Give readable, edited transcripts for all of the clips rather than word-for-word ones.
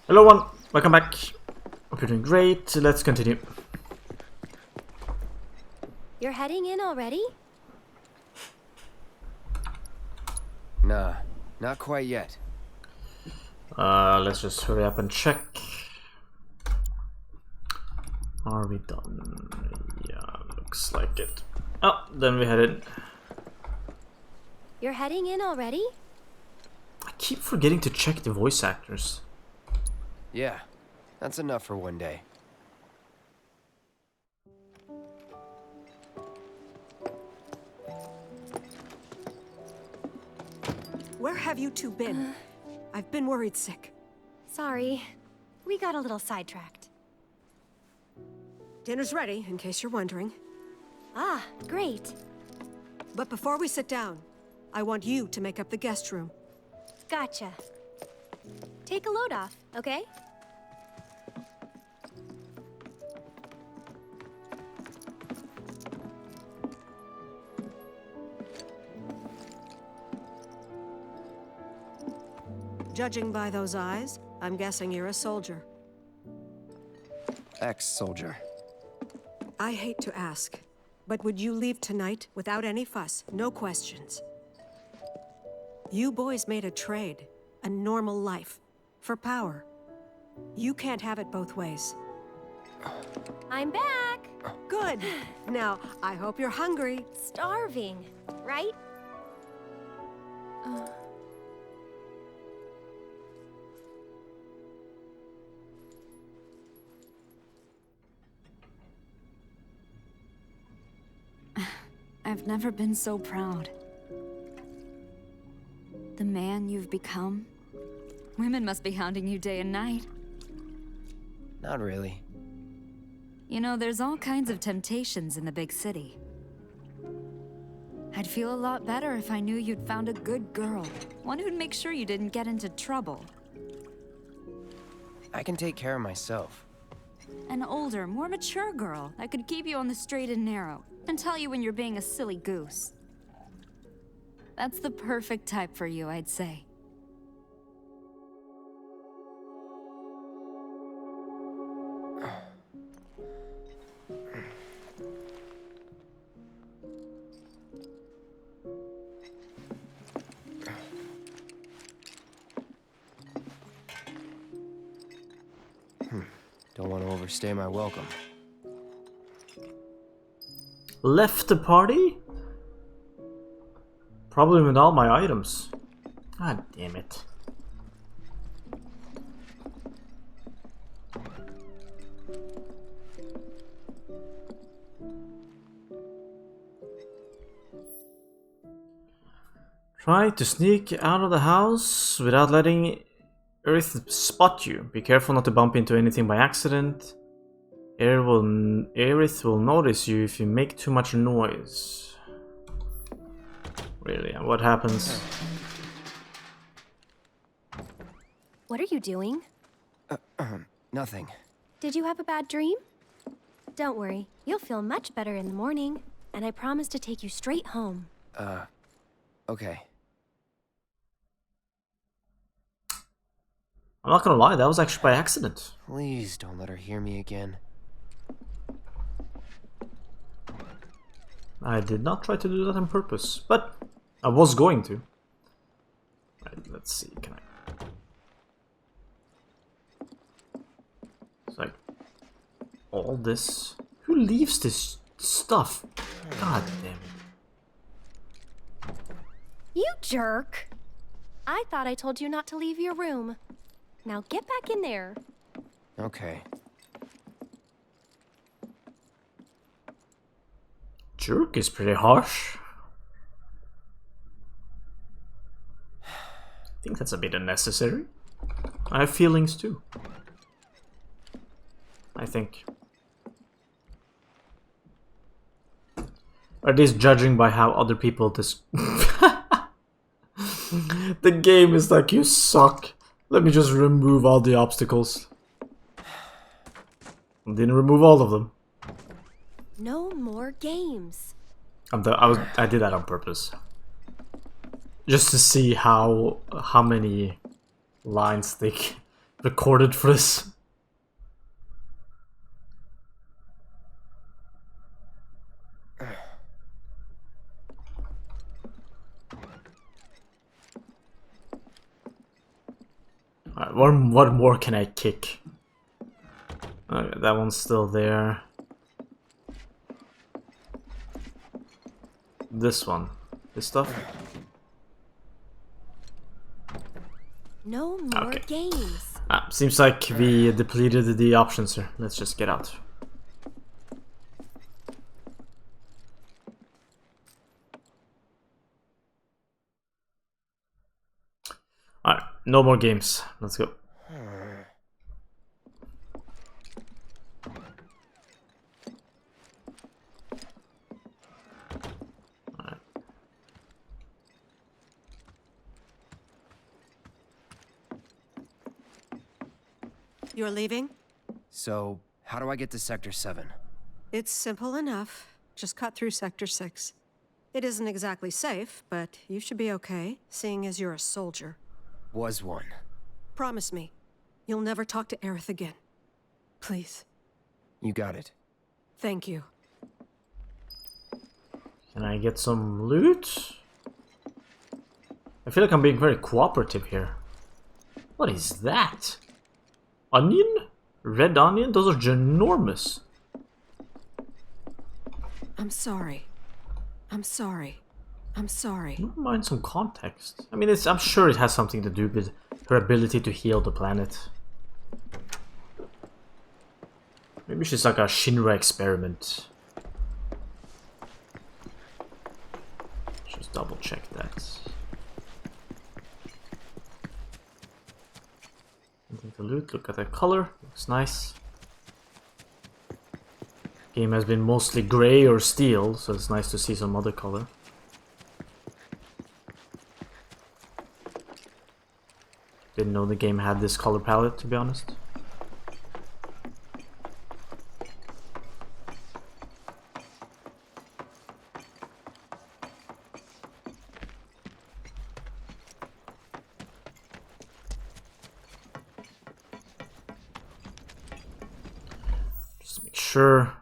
Hello everyone, welcome back. Hope you're doing great. Let's continue. You're heading in already? Nah, not quite yet. Let's just hurry up and check. Are we done? Yeah, looks like it. Oh, then we head in. You're heading in already? I keep forgetting to check the voice actors. Yeah, that's enough for one day. Where have you two been? I've been worried sick. Sorry, we got a little sidetracked. Dinner's ready, in case you're wondering. Ah, great. But before we sit down, I want you to make up the guest room. Gotcha. Take a load off, okay? Judging by those eyes, I'm guessing you're a soldier. Ex-soldier. I hate to ask, but would you leave tonight without any fuss, no questions? You boys made a trade, a normal life, for power. You can't have it both ways. I'm back! Good. Now, I hope you're hungry. Starving, right? I've never been so proud. The man you've become. Women must be hounding you day and night. Not really. You know, there's all kinds of temptations in the big city. I'd feel a lot better if I knew you'd found a good girl. One who'd make sure you didn't get into trouble. I can take care of myself. An older, more mature girl that could keep you on the straight and narrow and tell you when you're being a silly goose. That's the perfect type for you, I'd say. Don't want to overstay my welcome. Left the party? Probably with all my items. God damn it. Try to sneak out of the house without letting Earth spot you. Be careful not to bump into anything by accident. Aerith will notice you if you make too much noise. Really, and what happens? What are you doing? Nothing. Did you have a bad dream? Don't worry, you'll feel much better in the morning, and I promise to take you straight home. Okay. I'm not gonna lie, that was actually by accident. Please don't let her hear me again. I did not try to do that on purpose, but I was going to. Right, let's see, can I... It's like... all this... Who leaves this stuff? God damn it. You jerk! I thought I told you not to leave your room. Now get back in there. Okay. Jerk is pretty harsh. I think that's a bit unnecessary. I have feelings too. I think. Or at least judging by how other people the game is like, you suck. Let me just remove all the obstacles. Didn't remove all of them. No more games. I did that on purpose. Just to see how many lines they recorded for this. Alright, what more can I kick? Okay, that one's still there. This one. This stuff? No more Okay. games. Seems like we depleted the options here. Let's just get out. Alright, no more games. Let's go. Alright. You're leaving? So, how do I get to Sector 7? It's simple enough. Just cut through Sector 6. It isn't exactly safe, but you should be okay, seeing as you're a soldier. Was one. Promise me, you'll never talk to Aerith again. Please. You got it. Thank you. Can I get some loot? I feel like I'm being very cooperative here. What is that? Onion? Red onion? Those are ginormous. I'm sorry. I'm sorry. I'm sorry. Never mind some context. I mean, I'm sure it has something to do with her ability to heal the planet. Maybe she's like a Shinra experiment. Just double check that. Anything to loot? Look at that color. Looks nice. Game has been mostly gray or steel, so it's nice to see some other color. Didn't know the game had this color palette, to be honest. Just make sure.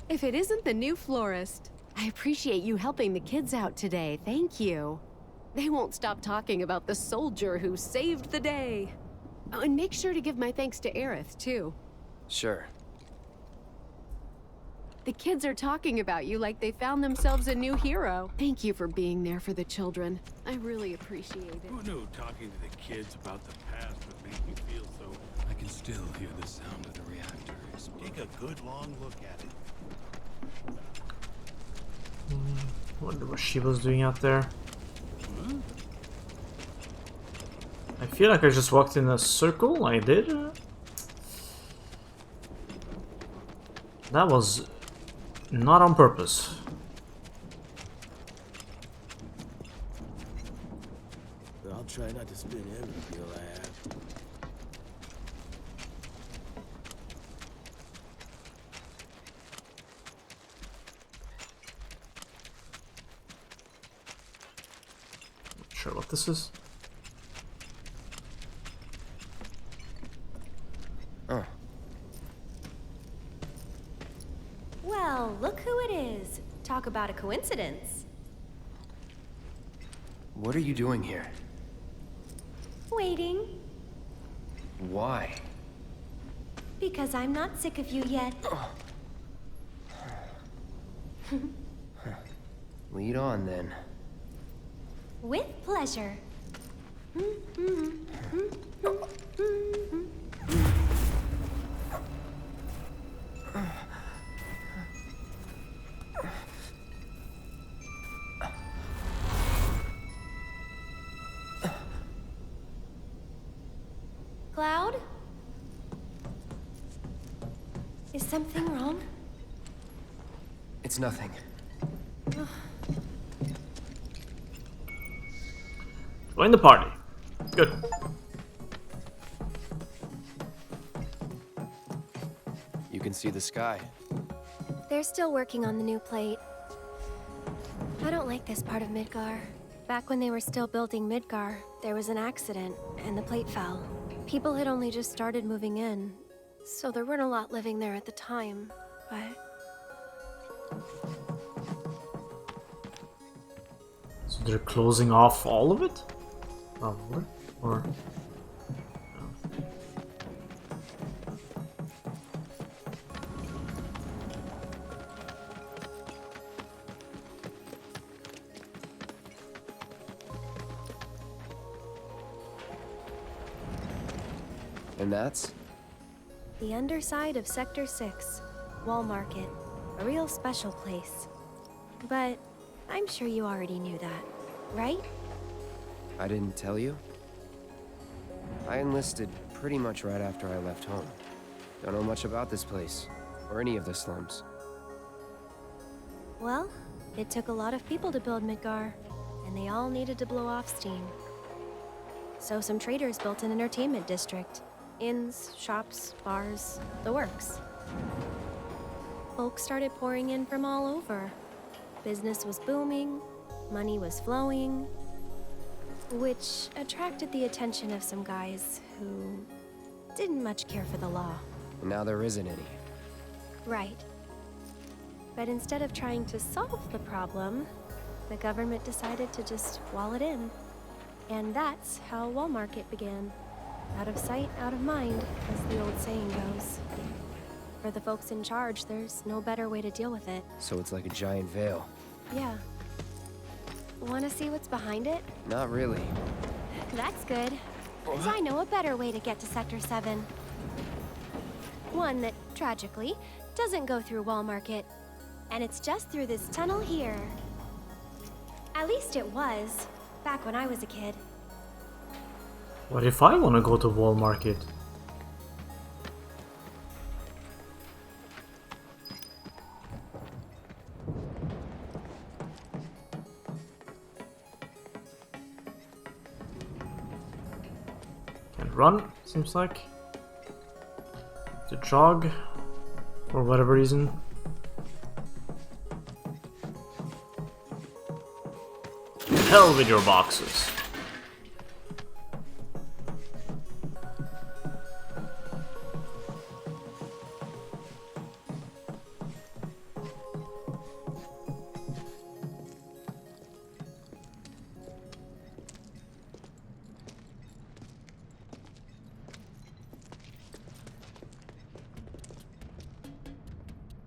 If it isn't the new florist, I appreciate you helping the kids out today. Thank you. They won't stop talking about the soldier who saved the day. Oh, and make sure to give my thanks to Aerith, too. Sure. The kids are talking about you like they found themselves a new hero. Thank you for being there for the children. I really appreciate it. Who knew talking to the kids about the past would make me feel so... I can still hear the sound of the reactors. Take a good long look at it. Wonder what she was doing out there. I feel like I just walked in a circle. I did. That was not on purpose. I'll try not to spin every deal I have. Not sure what this is. Oh. Well, look who it is. Talk about a coincidence. What are you doing here? Waiting. Why? Because I'm not sick of you yet. Lead on, then. With pleasure. Cloud? Is something wrong? It's nothing. Join the party. Good. You can see the sky. They're still working on the new plate. I don't like this part of Midgar. Back when they were still building Midgar, there was an accident, and the plate fell. People had only just started moving in, so there weren't a lot living there at the time, but... So they're closing off all of it? Probably. Or... And that's? The underside of Sector 6, Wall Market. A real special place. But I'm sure you already knew that, right? I didn't tell you? I enlisted pretty much right after I left home. Don't know much about this place, or any of the slums. Well, it took a lot of people to build Midgar, and they all needed to blow off steam. So some traders built an entertainment district. Inns, shops, bars, the works. Folks started pouring in from all over. Business was booming, money was flowing, which attracted the attention of some guys who didn't much care for the law. And now there isn't any. Right. But instead of trying to solve the problem, the government decided to just wall it in. And that's how Wall Market began. Out of sight, out of mind, as the old saying goes. For the folks in charge, there's no better way to deal with it. So it's like a giant veil. Yeah. Want to see what's behind it? Not really. That's good. 'Cause I know a better way to get to Sector 7. One that, tragically, doesn't go through Wall Market. And it's just through this tunnel here. At least it was, back when I was a kid. What if I want to go to Wall Market? Can't run, seems like. To jog, for whatever reason. Hell with your boxes.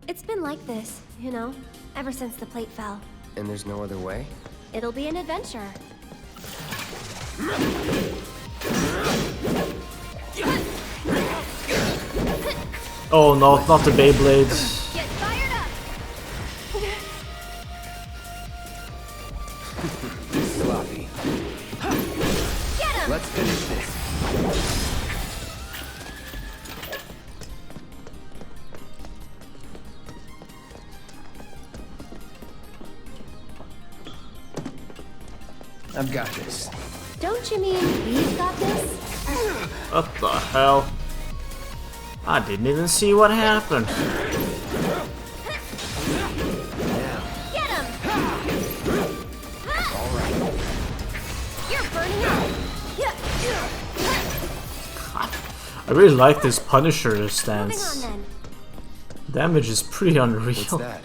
It's been like this, you know, ever since the plate fell. And there's no other way? It'll be an adventure. Oh no, not the Beyblades. Get fired up! Sloppy. Get him! Let's finish this. I've got this. Don't you mean we've got this? What the hell? I didn't even see what happened. Get him! All right. You're burning out! I really like this Punisher Moving on stance. then. Damage is pretty unreal. What's that?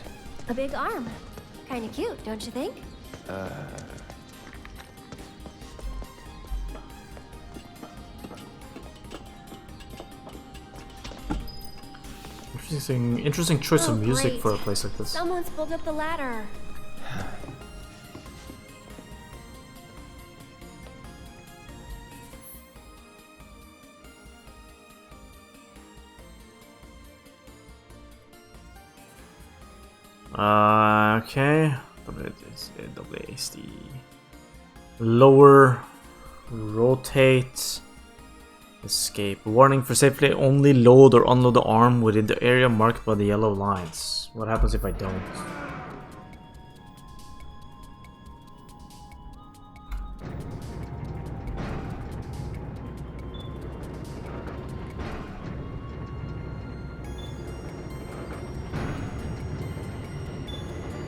A big arm. Kinda cute, don't you think? Interesting choice of Oh, music great. for a place like this. Someone's pulled up the ladder. Okay. WASD. Lower. Rotate. Escape. Warning for safely only load or unload the arm within the area marked by the yellow lines. What happens if I don't?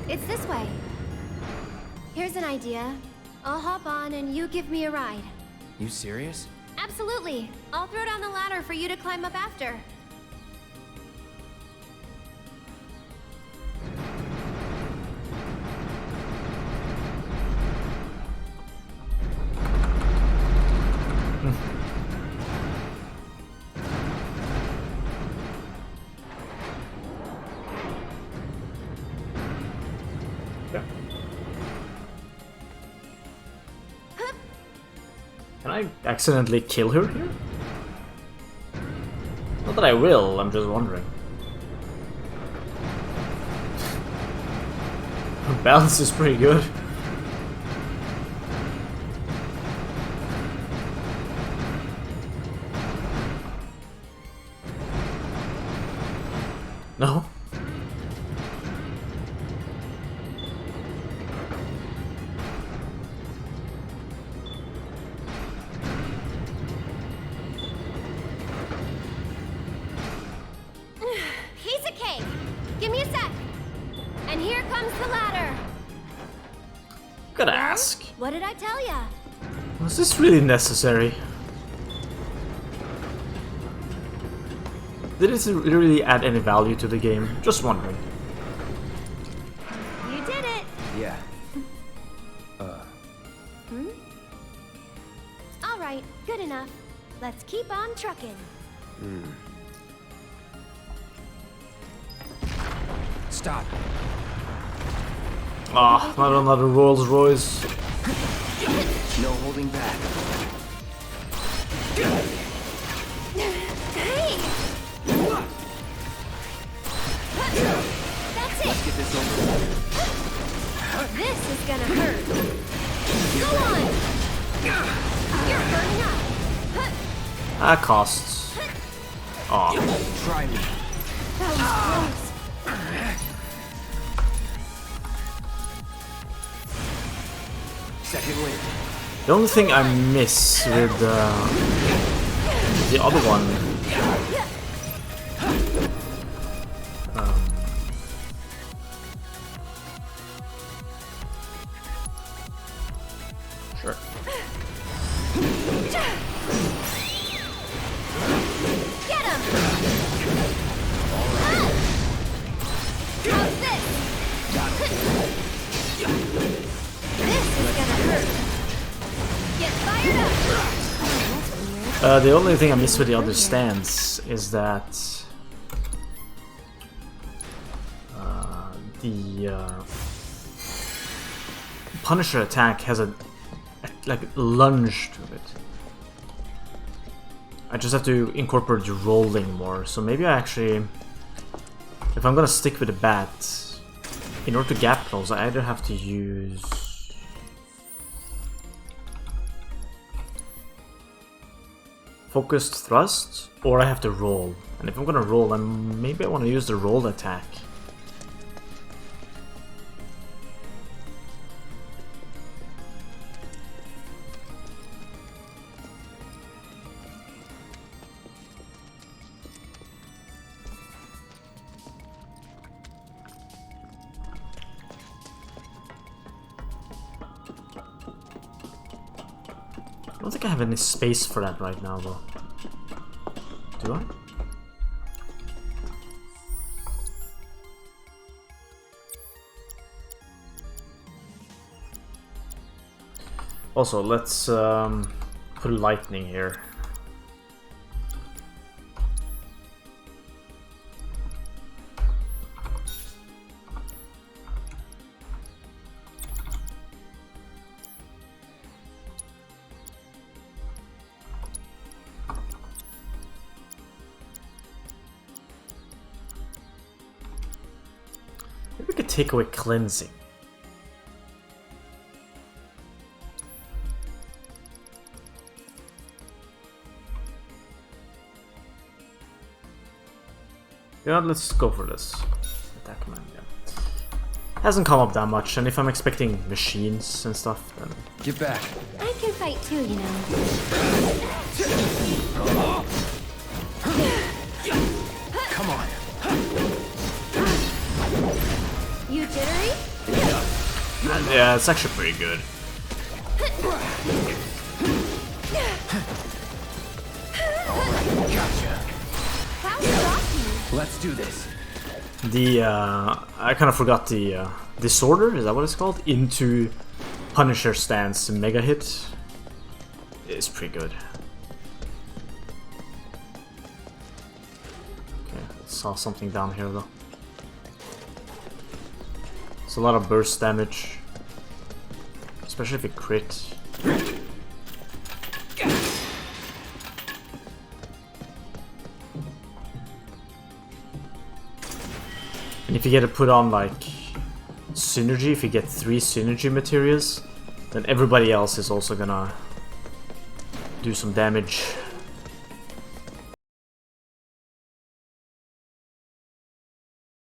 It's this way. Here's an idea. I'll hop on and you give me a ride. You serious? Absolutely. I'll throw down the ladder for you to climb up after. Can I accidentally kill her here? Not that I will, I'm just wondering. Her balance is pretty good. No? Piece of cake. Give me a sec. And here comes the ladder. Gotta ask. What did I tell ya? Was this really necessary? Did it really add any value to the game? Just wondering. You did it. Yeah. All right, good enough. Let's keep on trucking. Stop. Ah, not another Rolls Royce. No holding back. Hey! That's it. Let's get this over with. This is gonna hurt. Go on. You're burning up. That costs. Aw. Try me. That was close. Second wind. The only thing I miss with the other one. Sure. Get him! How's this? This is gonna hurt. Get fired up! The only thing I miss with the other stance is that the Punisher attack has a like lunge to it. I just have to incorporate rolling more. So maybe I actually, if I'm gonna stick with the bat, in order to gap close, I either have to use focused thrust, or I have to roll. And if I'm gonna roll, then maybe I want to use the roll attack. I don't think I have any space for that right now, though. Do I? Also, let's put lightning here. Maybe we could take away cleansing. Yeah, let's go for this. Attack command, yeah. Hasn't come up that much, and if I'm expecting machines and stuff, then... Get back. I can fight too, you know. Come on. You jittery? Yeah, it's actually pretty good. Let's do this. The I kind of forgot the disorder, is that what it's called? Into Punisher stance mega hit is pretty good. Okay, saw something down here though. It's a lot of burst damage, especially if it crit. And if you get to put on like synergy, if you get 3 synergy materials, then everybody else is also gonna do some damage.